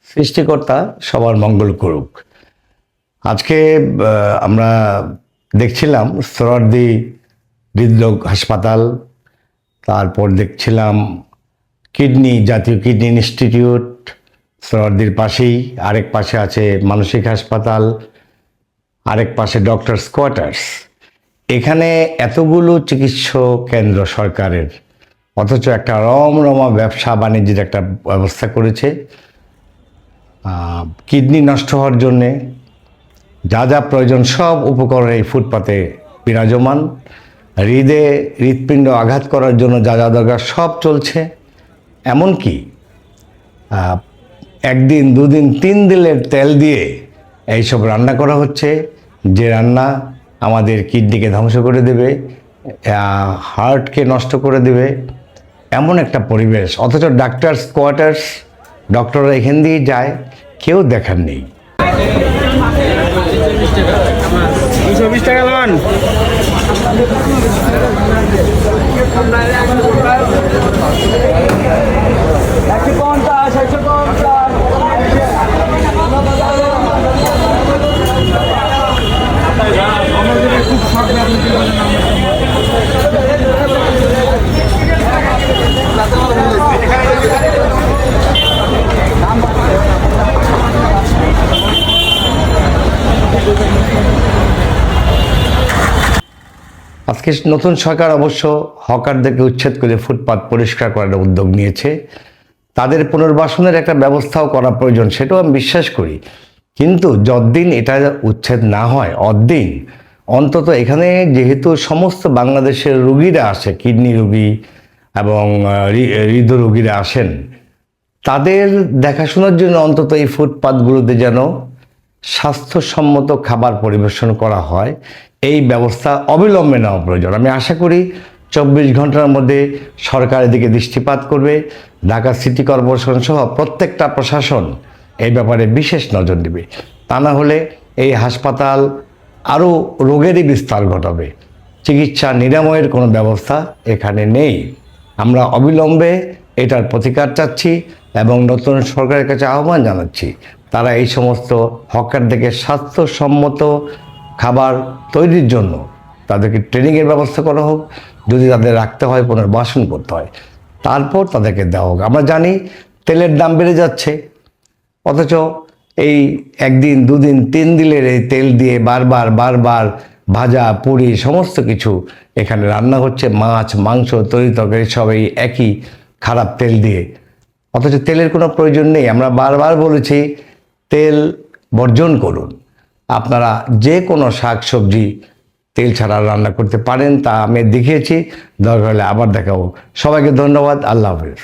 সৃষ্টিকর্তা সবার মঙ্গল করুক। আজকে আমরা দেখছিলাম সোহরাওয়ার্দী হৃদরোগ হাসপাতাল, তারপর দেখছিলাম জাতীয় কিডনি ইনস্টিটিউট, সোহরাওয়ার্দীর পাশেই আরেক পাশে আছে মানসিক হাসপাতাল, আরেক পাশে ডক্টরস কোয়ার্টার্স। এখানে এতগুলো চিকিৎসা কেন্দ্র সরকারের, অথচ একটা রমরমা ব্যবসা বাণিজ্যের একটা ব্যবস্থা করেছে। কিডনি নষ্ট হওয়ার জন্যে যা যা প্রয়োজন সব উপকরণ এই ফুটপাতে বিরাজমান। হৃৎপিণ্ড আঘাত করার জন্য যা যা দরকার সব চলছে। এমনকি একদিন দুদিন 3 দিনের তেল দিয়ে এইসব রান্না করা হচ্ছে, যে রান্না আমাদের কিডনিকে ধ্বংস করে দেবে, হার্টকে নষ্ট করে দেবে, এমন একটা পরিবেশ। অথচ ডাক্তারস কোয়ার্টার্স, ডক্টররা এখান দিয়ে যায়, কেউ দেখার নেই। 220 টাকা লোন। আজকে নতুন সরকার অবশ্য হকারদেরকে উচ্ছেদ করে ফুটপাত পরিষ্কার করার উদ্যোগ নিয়েছে। তাদের পুনর্বাসনের একটা ব্যবস্থাও করা প্রয়োজন, সেটাও আমি বিশ্বাস করি। কিন্তু যতদিন এটা উচ্ছেদ না হয়, অতদিন অন্তত এখানে যেহেতু সমস্ত বাংলাদেশের রুগীরা আসে, কিডনি রুগী এবং হৃদরোগীরা আসেন, তাদের দেখাশোনার জন্য অন্তত এই ফুটপাতগুলোতে যেন স্বাস্থ্যসম্মত খাবার পরিবেশন করা হয়, এই ব্যবস্থা অবিলম্বে নেওয়া প্রয়োজন। আমি আশা করি 24 ঘন্টার মধ্যে সরকার এদিকে দৃষ্টিপাত করবে। ঢাকা সিটি কর্পোরেশন সহ প্রত্যেকটা প্রশাসন এই ব্যাপারে বিশেষ নজর দেবে। তা না হলে এই হাসপাতাল আরও রোগেরই বিস্তার ঘটাবে। চিকিৎসা নিরাময়ের কোনো ব্যবস্থা এখানে নেই। আমরা অবিলম্বে এটার প্রতিকার চাচ্ছি এবং নতুন সরকারের কাছে আহ্বান জানাচ্ছি, তারা এই সমস্ত হকারদেরকে স্বাস্থ্যসম্মত খাবার তৈরির জন্য তাদেরকে ট্রেনিংয়ের ব্যবস্থা করা হোক। যদি তাদের রাখতে হয়, পুনর্বাসন করতে হয়, তারপর তাদেরকে দেওয়া হোক। আমরা জানি তেলের দাম বেড়ে যাচ্ছে, অথচ এই একদিন দুদিন 3 দিনের এই তেল দিয়ে বারবার ভাজা পুরি সমস্ত কিছু এখানে রান্না হচ্ছে। মাছ, মাংস, তরি-তরকারি সব এই একই খারাপ তেল দিয়ে, অথচ তেলের কোনো প্রয়োজন নেই। আমরা বারবার বলেছি তেল বর্জন করুন। আপনারা যে কোনো শাক সবজি তেল ছাড়া রান্না করতে পারেন, তা আমি দেখিয়েছি। দরকার হলে আবার দেখাবো। সবাইকে ধন্যবাদ। আল্লাহ হাফেজ।